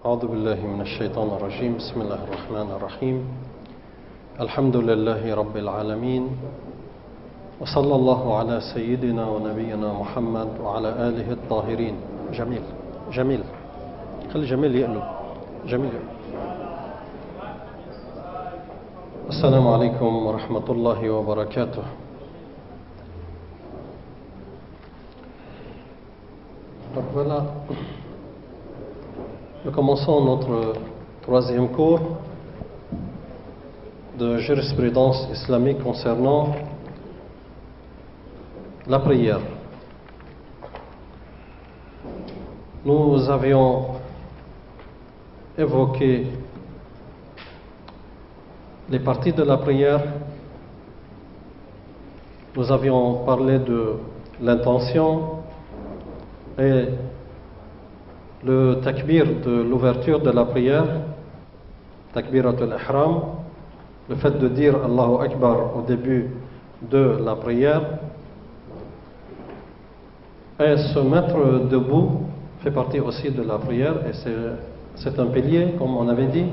أعوذ بالله من الشيطان الرجيم بسم الله الرحمن الرحيم الحمد لله رب العالمين وصلى الله على سيدنا ونبينا محمد وعلى آله الطاهرين. جميل جميل خلي جميل يقلب جميل يقلب. السلام عليكم ورحمة الله وبركاته. Donc voilà, nous commençons notre troisième cours de jurisprudence islamique concernant la prière. Nous avions évoqué les parties de la prière. Nous avions parlé de l'intention et le takbir de l'ouverture de la prière, takbiratul ihram, le fait de dire Allahu Akbar au début de la prière, et se mettre debout fait partie aussi de la prière, et c'est un pilier, comme on avait dit.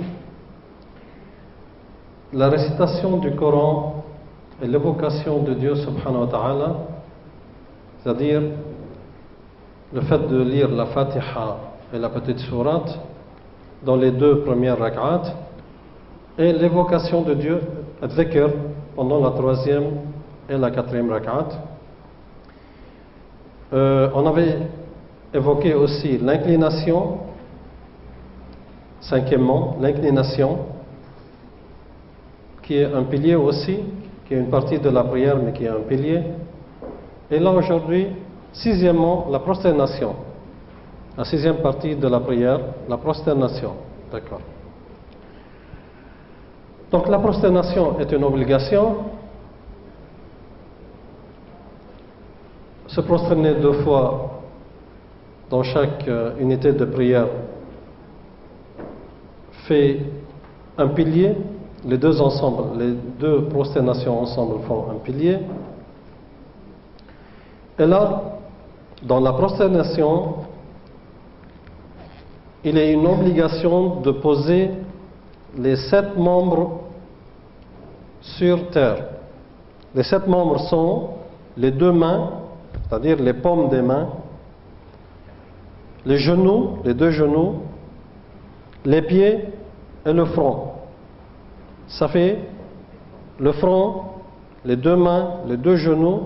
La récitation du Coran et l'évocation de Dieu subhanahu wa ta'ala, c'est-à-dire le fait de lire la Fatiha et la petite sourate dans les deux premières rak'at, et l'évocation de Dieu, al-dhikr, pendant la troisième et la quatrième rak'at. On avait évoqué aussi l'inclination, cinquièmement, l'inclination, qui est un pilier aussi, qui est une partie de la prière, mais qui est un pilier. Et là aujourd'hui, sixièmement, la prosternation. La sixième partie de la prière, la prosternation. D'accord. Donc la prosternation est une obligation. Se prosterner deux fois dans chaque unité de prière fait un pilier. Les deux ensemble, les deux prosternations ensemble font un pilier. Et là, dans la prosternation, il est une obligation de poser les 7 membres sur terre. Les 7 membres sont les 2 mains, c'est-à-dire les paumes des mains, les genoux, les 2 genoux, les pieds et le front. Ça fait le front, les 2 mains, les 2 genoux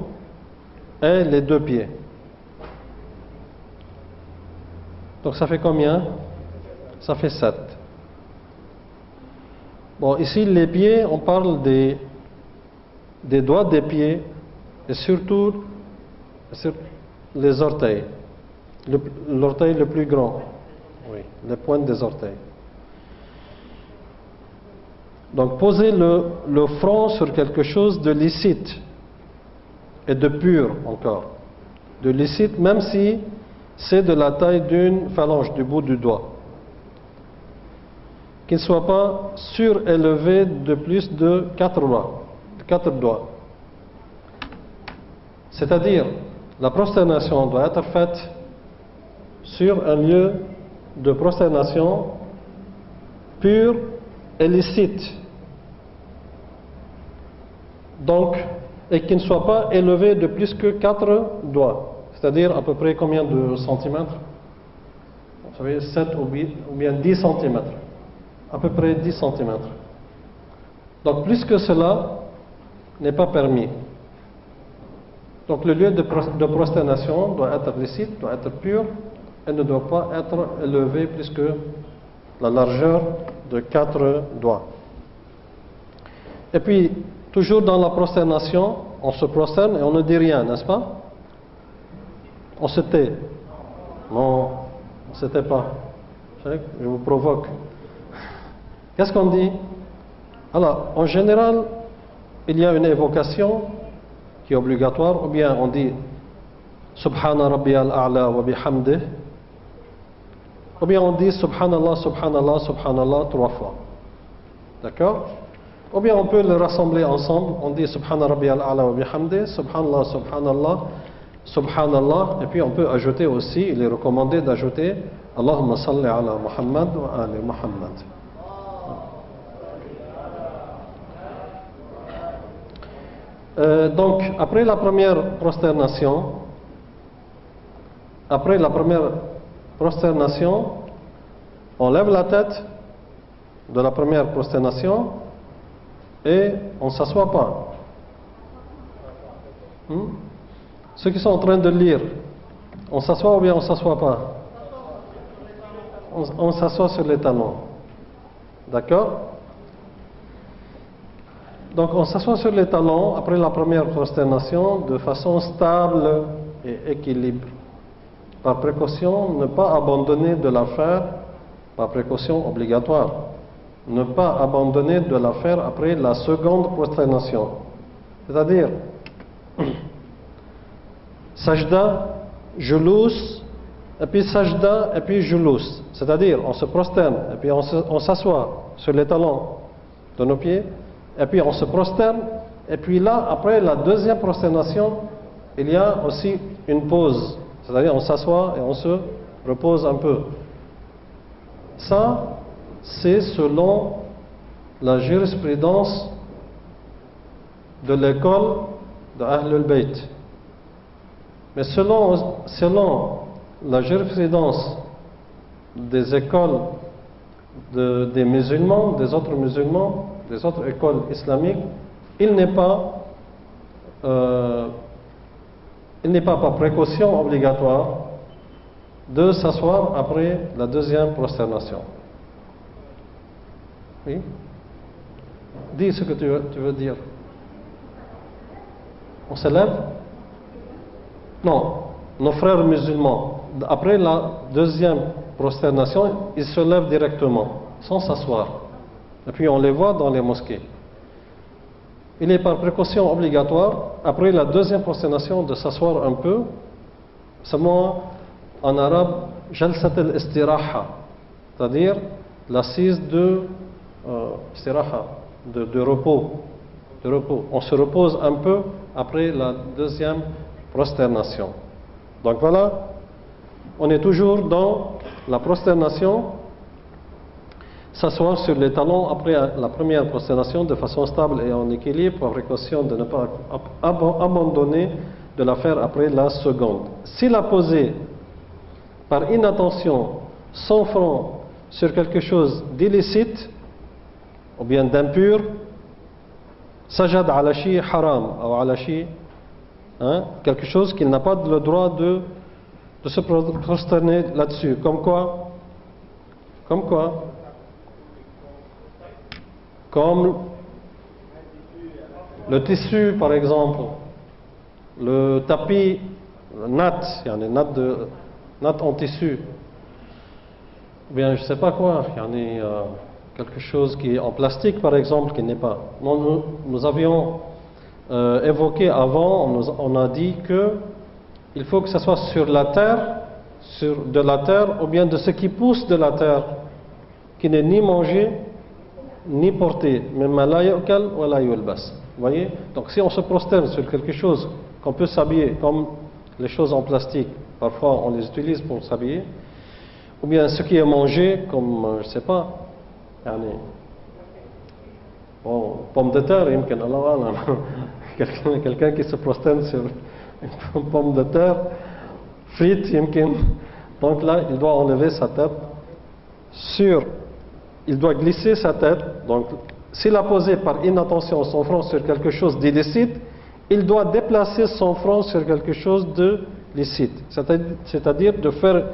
et les 2 pieds. Donc ça fait combien? Ça fait 7. Bon, ici les pieds, on parle des doigts des pieds et surtout les orteils. L'orteil le plus grand. Oui, les pointes des orteils. Donc poser le front sur quelque chose de licite et de pur encore. De licite, même si c'est de la taille d'une phalange, du bout du doigt. Qu'il ne soit pas surélevé de plus de 4 doigts. C'est-à-dire, la prosternation doit être faite sur un lieu de prosternation pur et licite. Donc, et qui ne soit pas élevé de plus que 4 doigts. C'est-à-dire à peu près combien de centimètres? Vous savez, 7 ou bien 10 centimètres. À peu près 10 centimètres. Donc plus que cela n'est pas permis. Donc le lieu de prosternation doit être licite, doit être pur, et ne doit pas être élevé plus que la largeur de 4 doigts. Et puis, toujours dans la prosternation, on se prosterne et on ne dit rien, n'est-ce pas? On se tait. Non, on ne se tait pas. Je vous provoque. Qu'est-ce qu'on dit? Alors, en général, il y a une évocation qui est obligatoire, ou bien on dit Subhana Rabbiyal A'la wa bihamdih, ou bien on dit Subhanallah, Subhanallah, Subhanallah 3 fois. D'accord? Ou bien on peut les rassembler ensemble, on dit Subhana Rabbiyal A'la wa bihamdih, Subhanallah, Subhanallah Subhanallah, et puis on peut ajouter aussi, il est recommandé d'ajouter Allahumma salli ala Muhammad wa ali Muhammad. Donc, après la première prosternation, on lève la tête de la première prosternation et on ne s'assoit pas. Ceux qui sont en train de lire, on s'assoit ou bien on ne s'assoit pas? On s'assoit sur les talons. D'accord? Donc on s'assoit sur les talons après la première prosternation de façon stable et équilibre. Par précaution, ne pas abandonner de la faire, par précaution obligatoire, ne pas abandonner de la faire après la seconde prosternation. C'est-à-dire, sajda, julous, et puis sajda, et puis julous. C'est-à-dire, on se prosterne, et puis on s'assoit sur les talons de nos pieds, et puis on se prosterne, et puis là, après la deuxième prosternation, il y a aussi une pause. C'est-à-dire, on s'assoit et on se repose un peu. Ça, c'est selon la jurisprudence de l'école de Ahlul Bayt. Mais selon la jurisprudence des écoles des musulmans, des autres musulmans, des autres écoles islamiques, il n'est pas par précaution obligatoire de s'asseoir après la deuxième prosternation. Oui? Dis ce que tu veux dire. On se lève? Non, nos frères musulmans, après la deuxième prosternation, ils se lèvent directement, sans s'asseoir. Et puis on les voit dans les mosquées. Il est par précaution obligatoire, après la deuxième prosternation, de s'asseoir un peu, seulement en arabe, jalsat al-istiraha, c'est-à-dire l'assise de repos. On se repose un peu après la deuxième prosternation. Donc voilà, on est toujours dans la prosternation, s'asseoir sur les talons après la première prosternation de façon stable et en équilibre, par précaution de ne pas abandonner de la faire après la seconde. S'il a posé par inattention son front sur quelque chose d'illicite ou bien d'impur, sajad ala shi haram ou ala shi, quelque chose qu'il n'a pas le droit de se prosterner là-dessus. Comme quoi? Comme le tissu, par exemple, le tapis, natte en tissu, ou bien je ne sais pas quoi, il y en a quelque chose qui est en plastique, par exemple, qui n'est pas. Nous avions évoqué avant, on a dit que il faut que ce soit sur la terre, de la terre, ou bien de ce qui pousse de la terre, qui n'est ni mangé, ni porté, même la yu'kal wa la yulbas. Vous voyez? Donc si on se prosterne sur quelque chose qu'on peut s'habiller, comme les choses en plastique, parfois on les utilise pour s'habiller, ou bien ce qui est mangé, comme, je ne sais pas, pomme de terre, quelqu'un qui se prosterne sur une pomme de terre, frite, donc là il doit enlever sa tête il doit glisser sa tête. Donc s'il a posé par inattention son front sur quelque chose d'illicite, il doit déplacer son front sur quelque chose de licite, c'est-à-dire de faire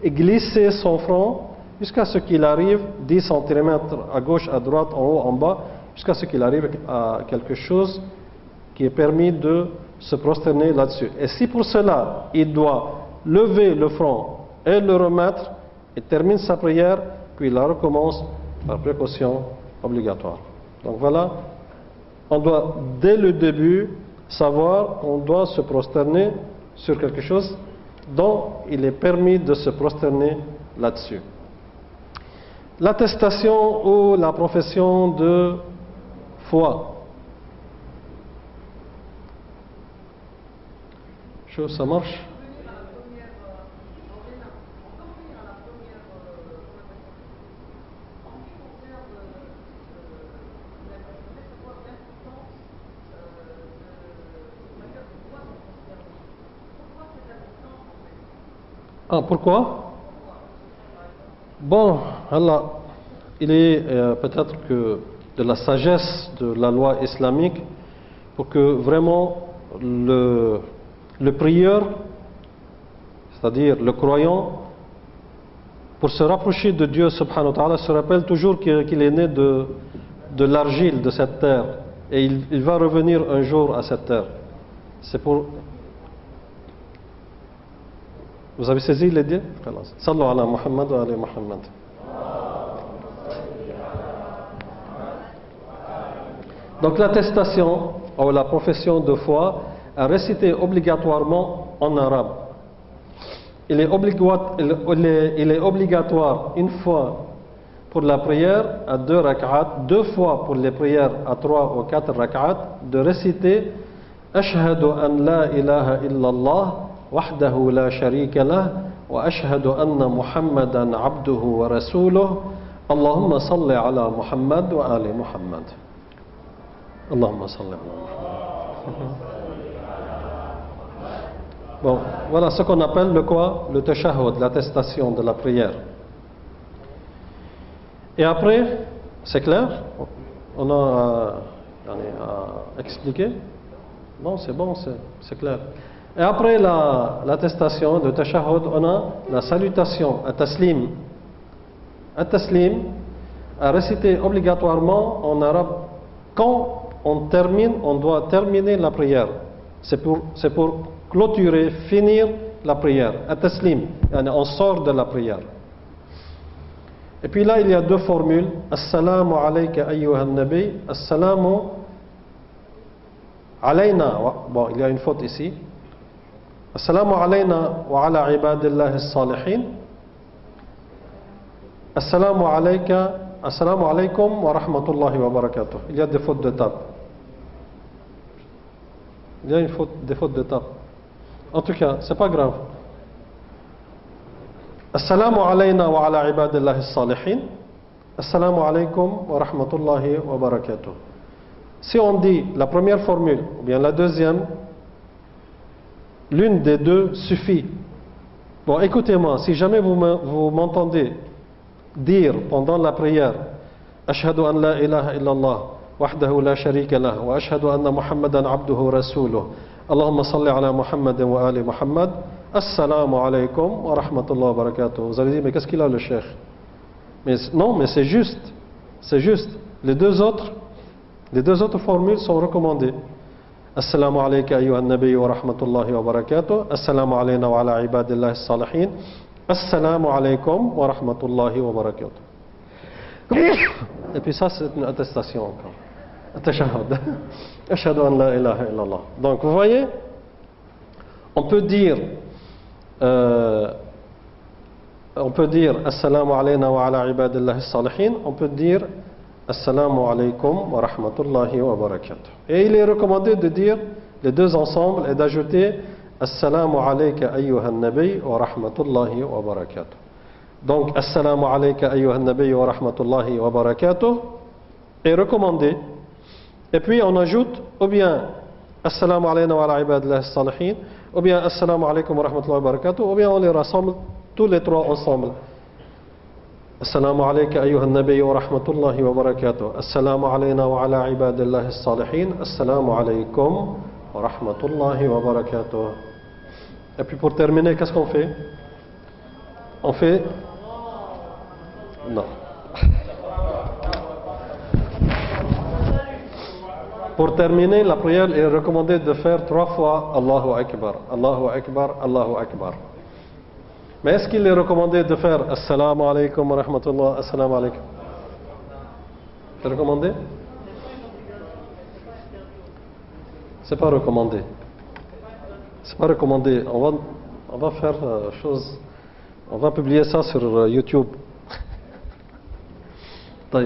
glisser son front jusqu'à ce qu'il arrive 10 cm à gauche, à droite, en haut, en bas, jusqu'à ce qu'il arrive à quelque chose qui est permis de se prosterner là-dessus. Et si pour cela, il doit lever le front et le remettre, il termine sa prière, puis il la recommence par précaution obligatoire. Donc voilà, on doit dès le début savoir qu'on doit se prosterner sur quelque chose dont il est permis de se prosterner là-dessus. L'attestation ou la profession de foi. Ça marche? Ah, pourquoi? Bon, alors, il est peut-être que de la sagesse de la loi islamique pour que vraiment le prieur, c'est-à-dire le croyant, pour se rapprocher de Dieu subhanahu wa ta'ala, se rappelle toujours qu'il est né de l'argile de cette terre et il va revenir un jour à cette terre. C'est pour... Vous avez saisi l'idée? Sallu ala Muhammad wa ala Muhammad. Donc l'attestation ou la profession de foi est récitée obligatoirement en arabe. Il est obligatoire une fois pour la prière à 2 rak'at, 2 fois pour les prières à 3 ou 4 rak'at, de réciter Ashhadu an la ilaha illallah wahdahu la sharika lah wa ashhadu anna Muhammadan abduhu wa rasuluh Allahumma salli ala Muhammad wa ali Muhammad. Allahumma salli ala Muhammad. Bon, voilà ce qu'on appelle le quoi? Le tashahhud, l'attestation de la prière. Et après, c'est clair? On a expliqué? Non, c'est bon, c'est clair. Et après l'attestation de tashahhud, on a la salutation, at-taslim. At-taslim à réciter obligatoirement en arabe. Quand on doit terminer la prière. C'est pour clôturer, finir la prière. At-taslim, on sort de la prière. Et puis là, il y a 2 formules. Assalamu alayka ayyuhan nabi. Assalamu alayna. Bon, il y a une faute ici. Assalamu alayna wa ala ibadillahi as-salihin. Assalamu alayka. Assalamu alaykum wa rahmatullahi wa barakatuh. Il y a des fautes de tape. Il y a des fautes de tape. En tout cas, c'est pas grave. Assalamu alayna wa ala ibadillahi as-salihin. Assalamu alaykum wa rahmatullahi wa barakatuh. Si on dit la première formule ou bien la deuxième, l'une des deux suffit. Bon, écoutez-moi, si jamais vous m'entendez dire pendant la prière Ashhadu an la ilaha illallah wahdahu la sharika lah wa ashhadu anna Muhammadan abduhu wa rasuluh Allahumma salli ala Muhammad wa ali Muhammad Assalamu alaykum wa rahmatullahi wa barakatuh. Vous allez dire, mais qu'est-ce qu'il a le cheikh? Non, mais c'est juste. C'est juste. Les deux autres formules sont recommandées. Assalamu alayka ayyuhan nabiy wa rahmatullahi wa barakatuh. Assalamu alayna wa ala ibadillahi as-salihin. Assalamu alaykum wa rahmatullahi wa barakatuh. Et puis ça, c'est une attestation encore. At-tashahhud. Ashhadu an la ilaha illallah. Donc, vous voyez, on peut dire Assalamu alayna wa ala ibadillahi as-salihin. On peut dire Assalamu alaykum wa rahmatullahi wa barakatuh. Et il est recommandé de dire les deux ensemble et d'ajouter Assalamu alayka ayyuhan nabi wa rahmatullahi wa barakatuh. Donc Assalamu alayka ayyuhan nabi wa rahmatullahi wa barakatuh est recommandé. Et puis on ajoute ou bien Assalamu alayna wa ala ibadillahi as-salihin ou bien Assalamu alaykum wa rahmatullahi wa barakatuh ou bien on les rassemble tous les trois ensemble. Assalamu alayka ayyuhan nabiy wa rahmatullahi wa barakatuh. Assalamu alayna wa ala ibadillahi as-salihin. Assalamu alaykum wa rahmatullahi wa barakatuh. Et puis pour terminer, qu'est-ce qu'on fait? On fait... Non. Pour terminer, la prière est recommandée de faire 3 fois Allahu Akbar, Allahu Akbar, Allahu Akbar. Mais est-ce qu'il est recommandé de faire Assalamu alaykum wa rahmatullah, Assalamu alaykum? C'est recommandé? C'est pas recommandé. C'est pas recommandé. On va faire chose. On va publier ça sur YouTube.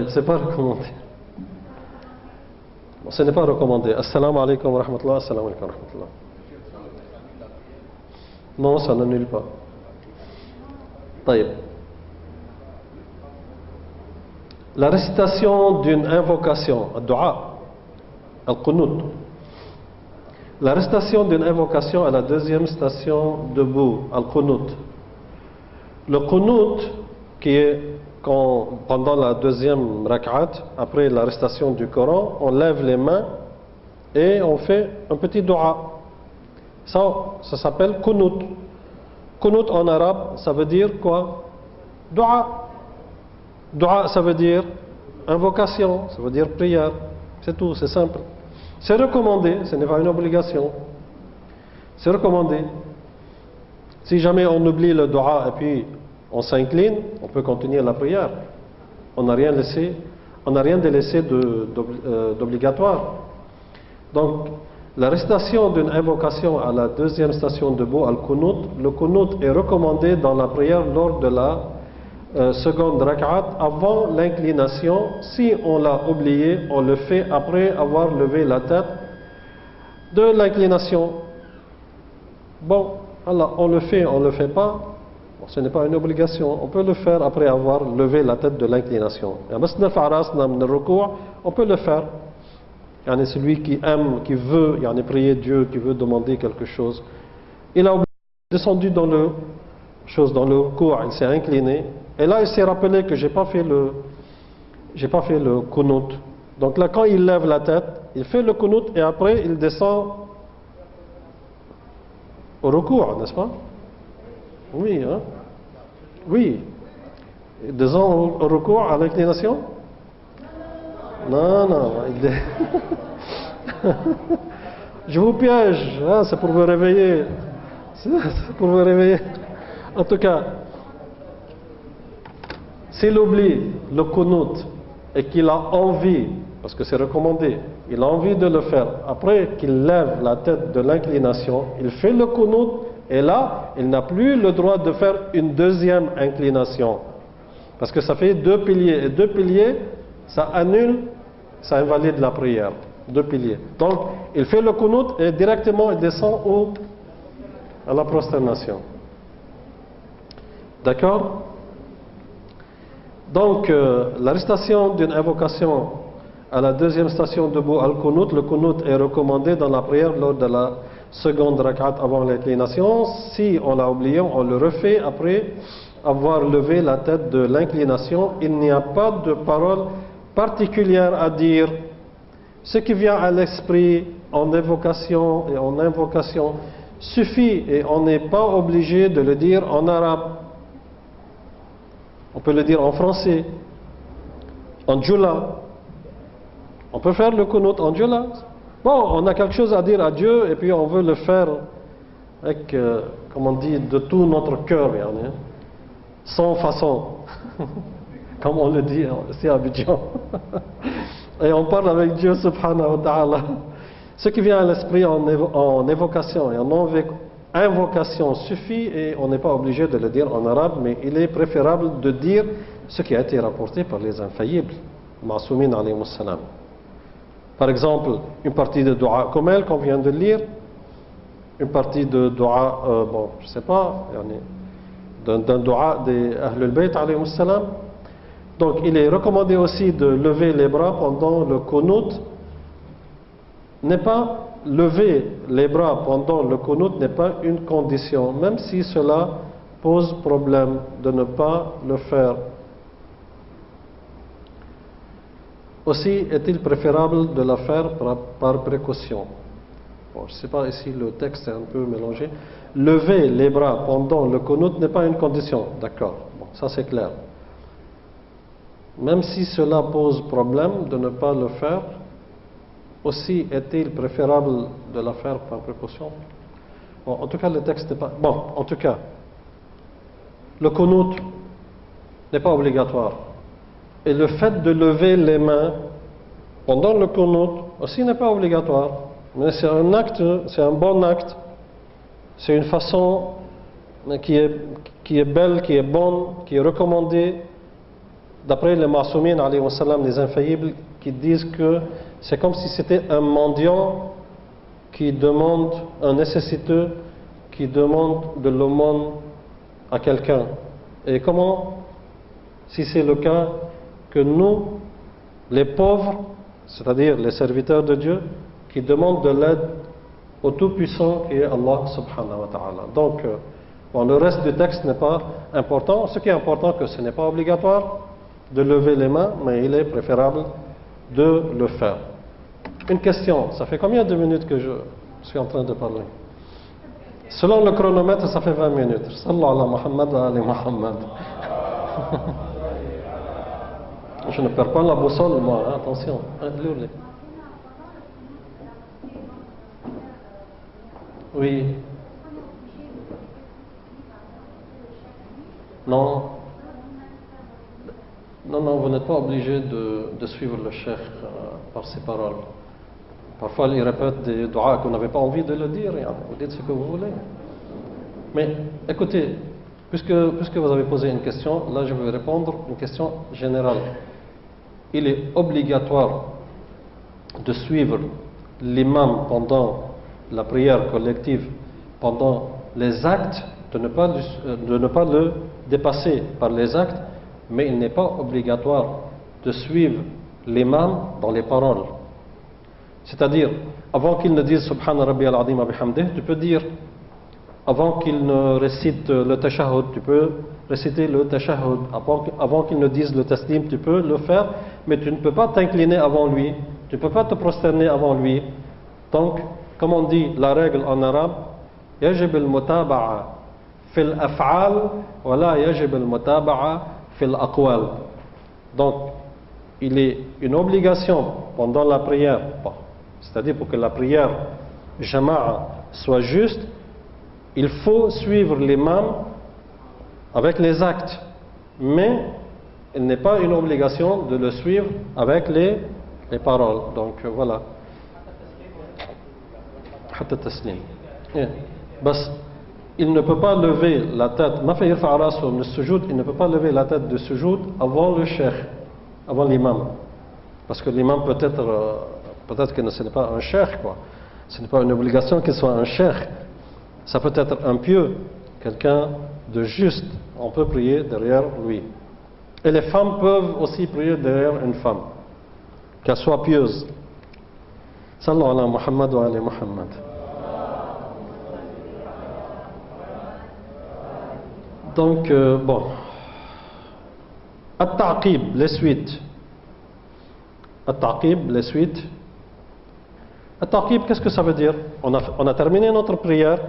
C'est pas recommandé. Bon, ce n'est pas recommandé. Assalamu alaykum wa rahmatullah, Assalamu alaykum wa rahmatullah. Non, ça n'annule pas. طيب. La récitation d'une invocation, الدعاء, القنوت. La récitation d'une invocation à la deuxième station debout, al-qunut. Le qunut, qui est pendant la deuxième rak'at, après la récitation du Coran, on lève les mains et on fait un petit dua. Ça s'appelle qunut. Qunut en arabe, ça veut dire quoi? Dua. Dua, ça veut dire invocation, ça veut dire prière. C'est tout, c'est simple. C'est recommandé, ce n'est pas une obligation. C'est recommandé. Si jamais on oublie le dua et puis on s'incline, on peut continuer la prière. On n'a rien délaissé d'obligatoire. Donc, la récitation d'une invocation à la deuxième station debout, al-qunut, le qunut est recommandé dans la prière lors de la seconde rak'at, avant l'inclination. Si on l'a oublié, on le fait après avoir levé la tête de l'inclination. Bon, alors on le fait pas, bon, ce n'est pas une obligation. On peut le faire après avoir levé la tête de l'inclination. On peut le faire. Celui qui aime, qui veut prier Dieu, qui veut demander quelque chose, il a descendu dans le cours, il s'est incliné, et là il s'est rappelé que j'ai pas fait le qunut. Donc là, quand il lève la tête, il fait le qunut et après il descend au recours, n'est-ce pas? Oui, hein? Oui. Il descend au recours à l'inclination? Non, je vous piège, hein, c'est pour vous réveiller. C'est pour vous réveiller. En tout cas, s'il oublie le qunut et qu'il a envie, parce que c'est recommandé, il a envie de le faire, après qu'il lève la tête de l'inclination, il fait le qunut et là, il n'a plus le droit de faire une deuxième inclination. Parce que ça fait 2 piliers, et 2 piliers, ça annule, ça invalide la prière. 2 piliers. Donc, il fait le qunut et directement il descend à la prosternation. D'accord? Donc, la récitation d'une invocation à la deuxième station debout, al-qunut, le qunut est recommandé dans la prière lors de la seconde rak'at avant l'inclination. Si on l'a oublié, on le refait après avoir levé la tête de l'inclination. Il n'y a pas de parole particulière à dire. Ce qui vient à l'esprit en évocation et en invocation suffit, et on n'est pas obligé de le dire en arabe. On peut le dire en français, en djoula. On peut faire le qunut en djoula. Bon, on a quelque chose à dire à Dieu et puis on veut le faire avec, comme on dit, de tout notre cœur, sans façon, comme on le dit ici à Abidjan. Et on parle avec Dieu subhanahu wa ta'ala. Ce qui vient à l'esprit en évocation et en invocation suffit, et on n'est pas obligé de le dire en arabe, mais il est préférable de dire ce qui a été rapporté par les infaillibles, Ma'soumin alayhi salam. Par exemple, une partie de dua comme elle qu'on vient de lire, une partie de dua, je sais pas, d'un dua des Ahlul Bayt alayhi salam. Donc il est recommandé aussi de lever les bras pendant le qunut. N'est pas lever les bras pendant le qunut n'est pas une condition, même si cela pose problème de ne pas le faire. Aussi est-il préférable de la faire par précaution. Bon, je ne sais pas, ici le texte est un peu mélangé. Lever les bras pendant le qunut n'est pas une condition, d'accord, bon, ça c'est clair. Même si cela pose problème de ne pas le faire, aussi est-il préférable de la faire par précaution? Bon, en tout cas, le texte n'est pas... Bon, en tout cas, le qunut n'est pas obligatoire. Et le fait de lever les mains pendant le qunut aussi n'est pas obligatoire. Mais c'est un acte, c'est un bon acte. C'est une façon qui est belle, qui est bonne, qui est recommandée. D'après les Ma'soumin, alayhi salam, les infaillibles, qui disent que c'est comme si c'était un mendiant qui demande, un nécessiteux, qui demande de l'aumône à quelqu'un? Et comment, si c'est le cas, que nous, les pauvres, c'est-à-dire les serviteurs de Dieu, qui demandent de l'aide au Tout-Puissant qui est Allah subhanahu wa ta'ala. Donc, bon, le reste du texte n'est pas important. Ce qui est important, c'est que ce n'est pas obligatoire de lever les mains, mais il est préférable de le faire. Une question, ça fait combien de minutes que je suis en train de parler? Selon le chronomètre, ça fait 20 minutes. Sallallahu ala Muhammad wa ali Muhammad. Je ne perds pas la boussole, moi, hein, attention. Oui. Non. Non, vous n'êtes pas obligé de suivre le cheikh par ses paroles. Parfois, il répète des doigts que vous n'avez pas envie de le dire. Vous dites ce que vous voulez. Mais écoutez, puisque vous avez posé une question, là je vais répondre une question générale. Il est obligatoire de suivre l'imam pendant la prière collective, pendant les actes, de ne pas le dépasser par les actes, mais il n'est pas obligatoire de suivre l'imam dans les paroles. C'est-à-dire, avant qu'il ne dise Subhana Rabbi al-Azim wa bihamdih, tu peux dire, avant qu'il ne récite le tashahhud, tu peux réciter le tashahhud. Avant qu'il ne dise le taslim, tu peux le faire, mais tu ne peux pas t'incliner avant lui, tu ne peux pas te prosterner avant lui. Donc, comme on dit la règle en arabe, يجب المتابعة في الأفعال ولا يجب المتابعة في الأقوال. Donc, il est une obligation pendant la prière, c'est-à-dire pour que la prière jama'a soit juste, il faut suivre l'imam avec les actes, mais il n'est pas une obligation de le suivre avec les paroles. Donc voilà. حتى التسليم. بس il ne peut pas lever la tête. ما في يرفع راسه من السجود. Il ne peut pas lever la tête de sujoud avant le cheikh, avant l'imam, parce que l'imam peut-être que ce n'est pas un cheikh, quoi. Ce n'est pas une obligation qu'il soit un cheikh. Ça peut être un pieux, quelqu'un de juste. On peut prier derrière lui. Et les femmes peuvent aussi prier derrière une femme, qu'elle soit pieuse. Sallallahu ala Muhammad wa ali Muhammad. Donc, bon. At-ta'qib, les suites. At-ta'qib, les suites. At-ta'qib, qu'est-ce que ça veut dire? On a terminé notre prière,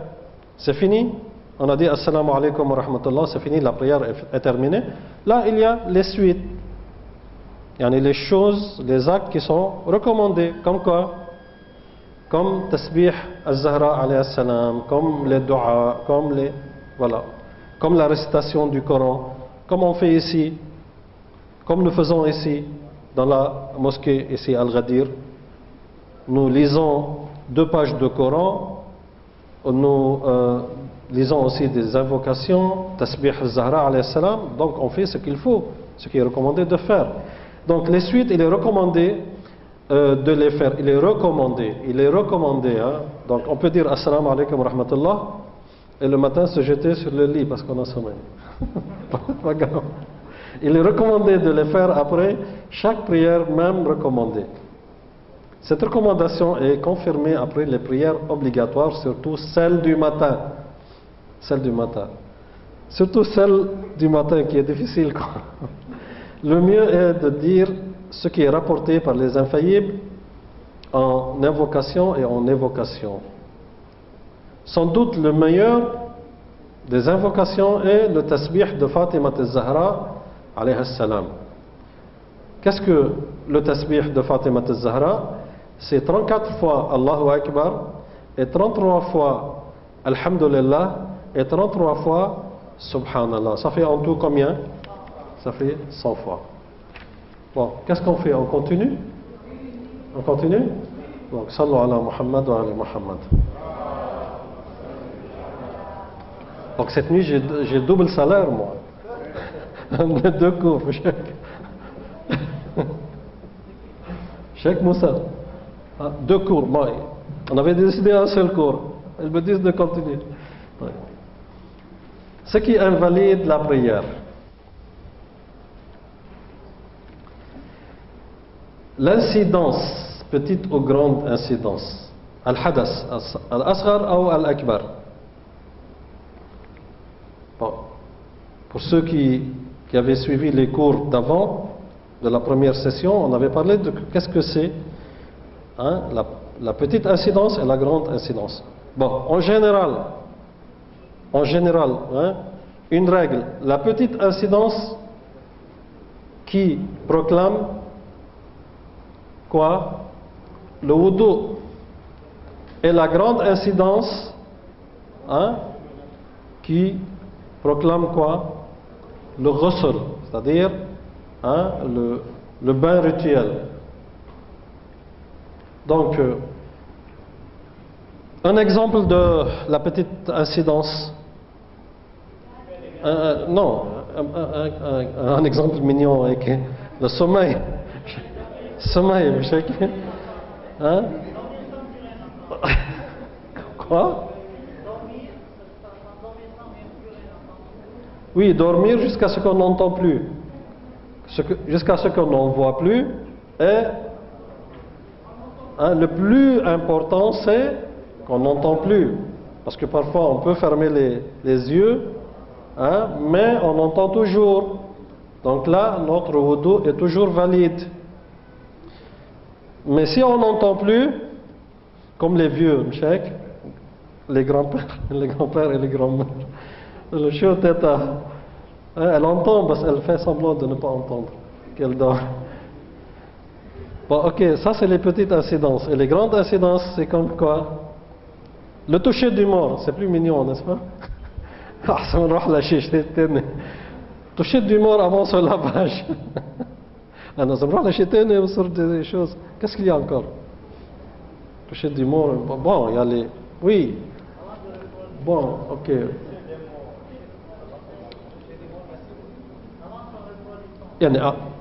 c'est fini. On a dit Assalamu alaikum wa rahmatullah, c'est fini, la prière est terminée. Là, il y a les suites. Il y a les choses, les actes qui sont recommandés. Comme quoi? Comme Tasbih al-Zahra alayhi salam, comme les doigts, comme la récitation du Coran, comme on fait ici, comme nous faisons ici, dans la mosquée ici à Al-Ghadir. Nous lisons 2 pages de Coran, nous lisons aussi des invocations, Tasbih al-Zahra alayhi salam, donc on fait ce qu'il faut, ce qui est recommandé de faire. Donc les suites, il est recommandé de les faire, il est recommandé, hein. Donc on peut dire Assalamu alaikum wa rahmatullah et le matin se jeter sur le lit parce qu'on a sommeil. Pas grave. Il est recommandé de les faire après chaque prière, même recommandée. Cette recommandation est confirmée après les prières obligatoires, surtout celle du matin. Surtout celle du matin qui est difficile, quoi. Le mieux est de dire ce qui est rapporté par les infaillibles en invocation et en évocation. Sans doute le meilleur des invocations est le tasbih de Fatima al-Zahra alayhi salam. Qu'est-ce que le tasbih de Fatima al-Zahra? C'est 34 fois Allahu Akbar et 33 fois Alhamdulillah et 33 fois Subhanallah. Ça fait en tout combien? Ça fait 100 fois. Bon, qu'est-ce qu'on fait? On continue? On continue? Donc, sallu ala Muhammad wa ali Muhammad. Donc, cette nuit, j'ai double salaire, moi. 2 cours, Cheikh Moussa. 2 cours, moi. On avait décidé un seul cours. Ils me disent de continuer. Ce qui invalide la prière. L'incidence, petite ou grande incidence. Al-Hadas, Al-Asghar ou Al-Akbar. Bon. Pour ceux qui avaient suivi les cours d'avant, de la première session, on avait parlé de qu'est-ce que c'est, hein, la petite incidence et la grande incidence. Bon, en général, hein, une règle, la petite incidence qui proclame quoi? Le wudu. Et la grande incidence, hein, qui proclame quoi? Le ghusl, c'est-à-dire, hein, le bain rituel. Donc, un exemple de la petite incidence. Non, un exemple mignon avec le sommeil. Sommeil, vous savez. Hein? Quoi? Oui, dormir jusqu'à ce qu'on n'entend plus. Jusqu'à ce qu'on n'en voit plus. Et hein, le plus important, c'est qu'on n'entend plus. Parce que parfois, on peut fermer les yeux, hein, mais on entend toujours. Donc là, notre wudu est toujours valide. Mais si on n'entend plus, comme les vieux, mchek, les grands-pères et les grands-mères, le chien tête elle entend, parce qu'elle fait semblant de ne pas entendre, qu'elle dort. Bon, ok, ça c'est les petites incidences. Et les grandes incidences, c'est comme quoi? Le toucher du mort, c'est plus mignon, n'est-ce pas? Ah, ça me rend la chiche, toucher du mort avant ce lavage. Ah non, ça me rend la chiche, sur des choses. Qu'est-ce qu'il y a encore? Toucher du mort, bon, il y a les... Oui. Bon, ok.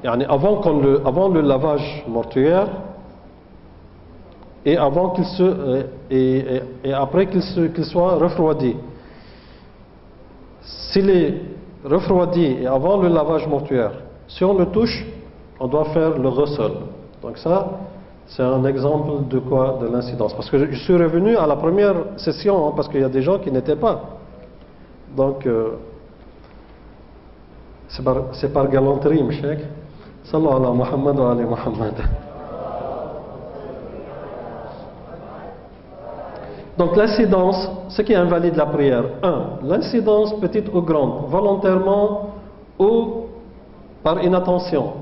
Avant le lavage mortuaire et avant et après qu'il soit refroidi. S'il est refroidi et avant le lavage mortuaire, si on le touche, on doit faire le ghusl. Donc ça, c'est un exemple de quoi? De l'incidence. Parce que je suis revenu à la première session, hein, parce qu'il y a des gens qui n'étaient pas. Donc, c'est par galanterie, mchek. Sallallahu ala Muhammad wa ali Muhammad. Donc l'incidence, ce qui invalide la prière. 1. L'incidence petite ou grande, volontairement ou par inattention.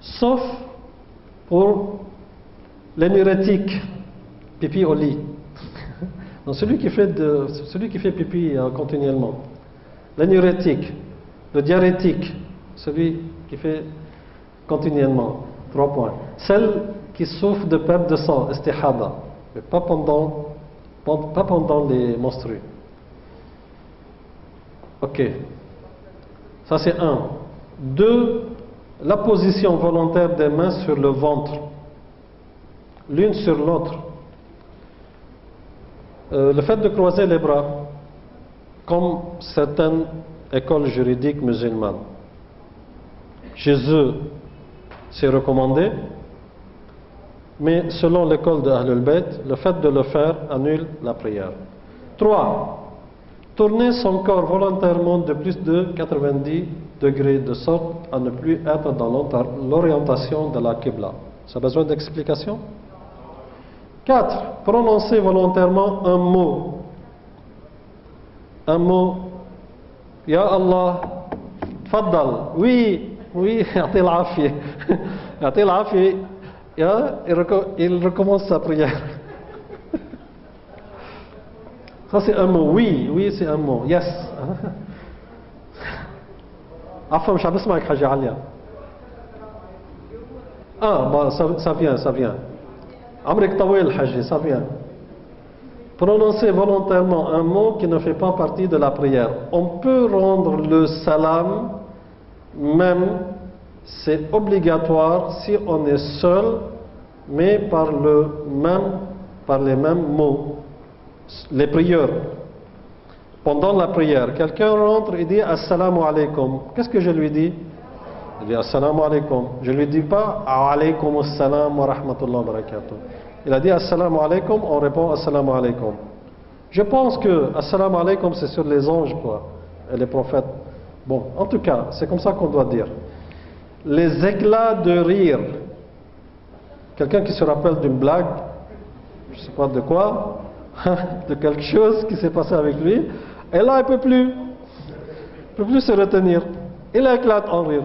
Sauf pour l'énurétique, pipi au lit. Donc celui qui fait pipi continuellement. L'énurétique, le diurétique, celui qui fait continuellement. 3 points. Celle qui souffre de perte de sang, istihada, mais pas pendant les menstrues. Ok. Ça c'est 1. 2. La position volontaire des mains sur le ventre, l'une sur l'autre. Le fait de croiser les bras, comme certaines écoles juridiques musulmanes. Chez eux, c'est recommandé, mais selon l'école de Ahlul Bayt, le fait de le faire annule la prière. 3. Tourner son corps volontairement de plus de 90 degrés de sorte à ne plus être dans l'orientation de la Qibla. Ça a besoin d'explication? 4. Prononcer volontairement un mot. Un mot. Ya Allah, tfaddal. Oui, atil afi. Atil afi. Il recommence sa prière. Ça c'est un mot. Oui, c'est un mot. Yes. عفوا مش عم بسمعك حاجة عليا. Ça vient. عمرك طويل حاجة, ça vient. Prononcer volontairement un mot qui ne fait pas partie de la prière. On peut rendre le salam, même c'est obligatoire si on est seul, mais par les mêmes mots. Les prières. pendant la prière, quelqu'un rentre et dit Assalamu alaikum. Qu'est-ce que je lui dis? Il dit Assalamu alaikum. Je ne lui dis pas Alaykum assalam wa rahmatullah wa barakatuh. Il a dit Assalamu alaikum, on répond Assalamu alaikum. Je pense que Assalamu alaikum c'est sur les anges quoi, et les prophètes. Bon, en tout cas, c'est comme ça qu'on doit dire. Les éclats de rire. Quelqu'un qui se rappelle d'une blague, je ne sais pas de quoi, de quelque chose qui s'est passé avec lui, et là il ne peut plus se retenir. Il éclate en rire.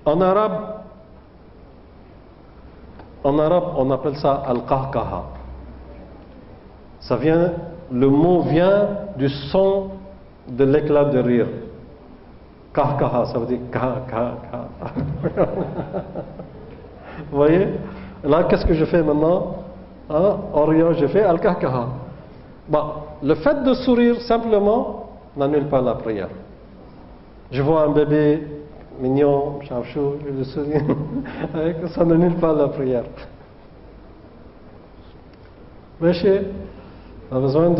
En arabe, on appelle ça al-qahqaha. Le mot vient du son de l'éclat de rire. Qahqaha, ça veut dire ka. Vous voyez? Là, qu'est-ce que je fais maintenant? Orient, je fais al-qahqaha. Bon, le fait de sourire simplement n'annule pas la prière. Je vois un bébé mignon, chafchou, je le souris, ça n'annule pas la prière. Monsieur, on a besoin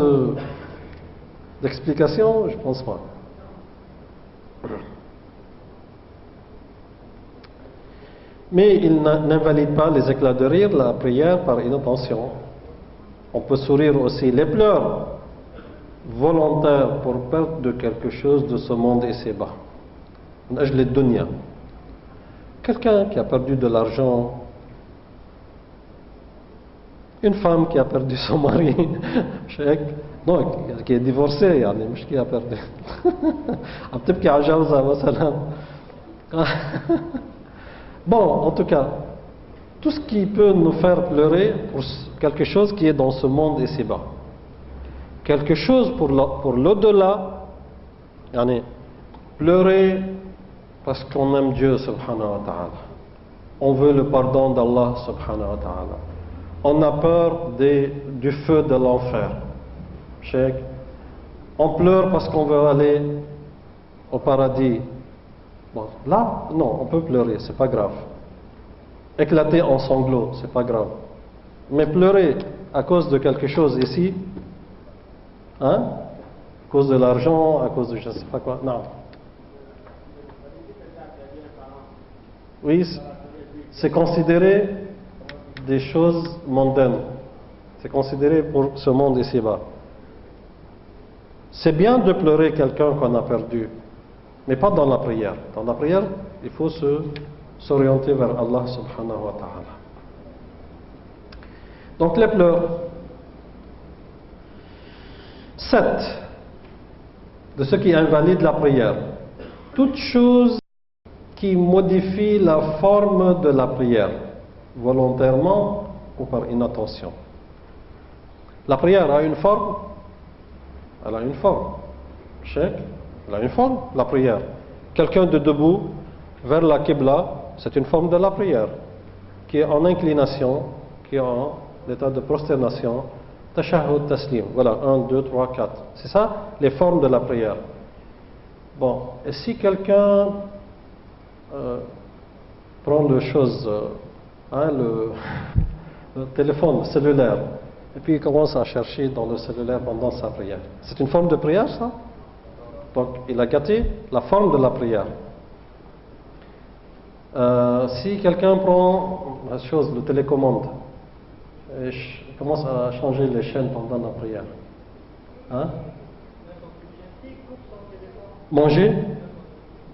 d'explications? Je pense pas. Mais il n'invalide pas les éclats de rire, la prière par inattention. On peut sourire aussi. Les pleurs volontaires pour perdre de quelque chose de ce monde ici-bas. Je les dunya. Quelqu'un qui a perdu de l'argent, une femme qui a perdu son mari, non, qui est divorcée, مش qui a perdu. peut-être qui a jawza, bon, en tout cas, tout ce qui peut nous faire pleurer pour quelque chose qui est dans ce monde ici-bas. Quelque chose pour l'au-delà, pleurer parce qu'on aime Dieu subhanahu wa ta'ala. On veut le pardon d'Allah subhanahu wa ta'ala. On a peur du feu de l'enfer. On pleure parce qu'on veut aller au paradis. Bon, là, non, on peut pleurer, c'est pas grave. Éclater en sanglots, c'est pas grave. Mais pleurer à cause de quelque chose ici, à cause de l'argent, à cause de je ne sais pas quoi, non. Oui, c'est considéré des choses mondaines. C'est considéré pour ce monde ici-bas. C'est bien de pleurer quelqu'un qu'on a perdu, mais pas dans la prière. Dans la prière, il faut s'orienter vers Allah subhanahu wa ta'ala. Donc les pleurs. 7. De ce qui invalide la prière. Toute chose qui modifie la forme de la prière, volontairement ou par inattention. La prière a une forme. Elle a une forme. Elle a une forme, la prière. Quelqu'un de debout vers la Qibla, c'est une forme de la prière, qui est en inclination, qui est en état de prosternation, tashahhud, taslim. Voilà, 1, 2, 3, 4. C'est ça, les formes de la prière. Bon, et si quelqu'un prend le téléphone cellulaire, et puis il commence à chercher dans le cellulaire pendant sa prière. C'est une forme de prière, ça? Donc, il a gâté la forme de la prière. Si quelqu'un prend le télécommande, et commence à changer les chaînes pendant la prière. Manger?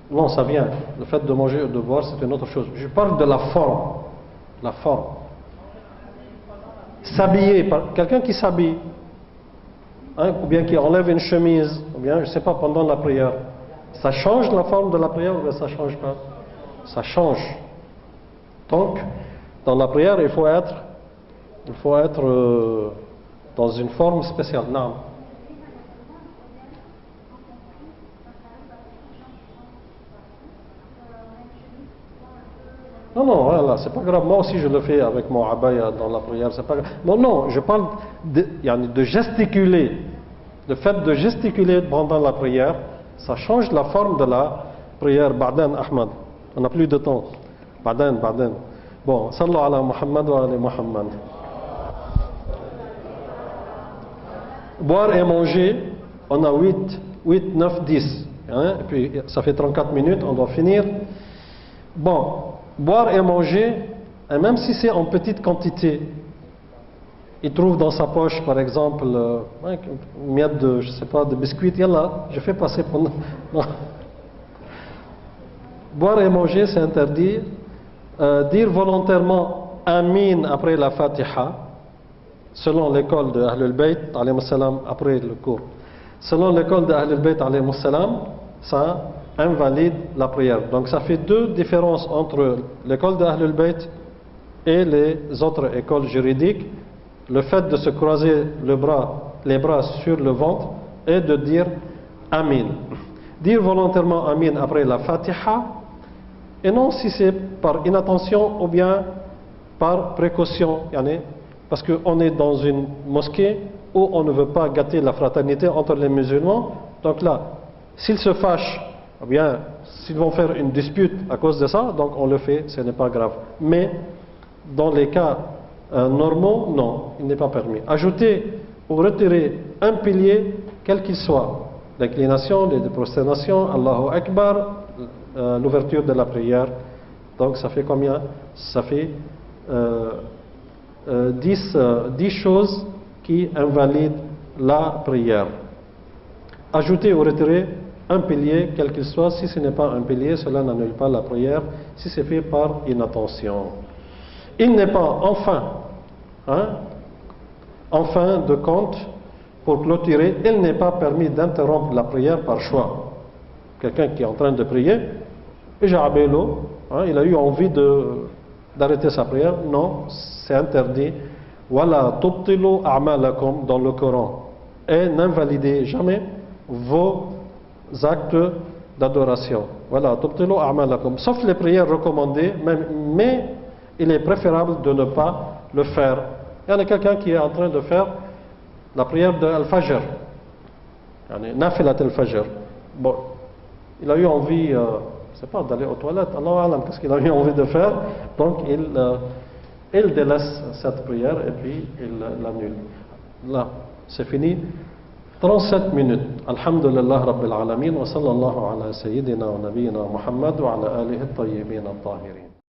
Non, ça vient. Le fait de manger ou de boire, c'est une autre chose. Je parle de la forme. La forme. S'habiller, quelqu'un qui s'habille, ou bien qui enlève une chemise, ou bien, je ne sais pas, pendant la prière, ça change la forme de la prière ou bien ça ne change pas? Ça change. Donc, dans la prière, il faut être dans une forme spéciale. Non. Non, voilà, c'est pas grave. Moi aussi, je le fais avec mon abaya dans la prière. C'est pas grave. Non, je parle de gesticuler. Le fait de gesticuler pendant la prière, ça change la forme de la prière. Ba'dan, Ahmad. On n'a plus de temps. Ba'dan. Bon, sallu ala Muhammad wa ala Muhammad. Boire et manger, on a 8, 9, 10. Hein, et puis ça fait 34 minutes, on doit finir. Bon, boire et manger, et même si c'est en petite quantité, il trouve dans sa poche, par exemple, une miette de, je sais pas, de biscuits, yallah, je fais passer pour... Non. Boire et manger, c'est interdit. Dire volontairement Amin après la Fatiha, selon l'école de Ahlul Bayt, alayhi salam, après le cours. Selon l'école de Ahlul Bayt, alayhi salam, ça invalide la prière. Donc ça fait deux différences entre l'école de Ahlul Bayt et les autres écoles juridiques. Le fait de se croiser les bras sur le ventre et de dire Amin. Dire volontairement Amin après la Fatiha, et non si c'est par inattention ou bien par précaution, parce qu'on est dans une mosquée où on ne veut pas gâter la fraternité entre les musulmans. Donc là, s'ils se fâchent, ou bien s'ils vont faire une dispute à cause de ça, donc on le fait, ce n'est pas grave. Mais dans les cas normaux, non, il n'est pas permis. Ajouter ou retirer un pilier, quel qu'il soit, l'inclination, les prosternations, Allahu Akbar, l'ouverture de la prière. Donc ça fait combien? Ça fait 10 choses qui invalident la prière. Ajouter ou retirer un pilier, quel qu'il soit. Si ce n'est pas un pilier, cela n'annule pas la prière si c'est fait par inattention. Il n'est pas en fin de compte, pour clôturer, il n'est pas permis d'interrompre la prière par choix. Quelqu'un qui est en train de prier, il a eu envie d'arrêter sa prière. Non, c'est interdit. Wala tubtilu a'malakum dans le Coran. Et n'invalidez jamais vos actes d'adoration. Voilà, tubtilu a'malakum. Sauf les prières recommandées, mais il est préférable de ne pas le faire. Il y a quelqu'un qui est en train de faire la prière de Al-Fajr, Nafilat Al-Fajr. Bon, il a eu envie, je ne sais pas, d'aller aux toilettes, Allah Alam, qu'est-ce qu'il a eu envie de faire. Donc il délaisse cette prière et puis il l'annule. Là, c'est fini. 37 minutes. Alhamdulillah Rabbil Alamin wa sallallahu ala sayyidina wa nabiyyina Muhammad wa ala alihi at-tayyibin at-tahirin.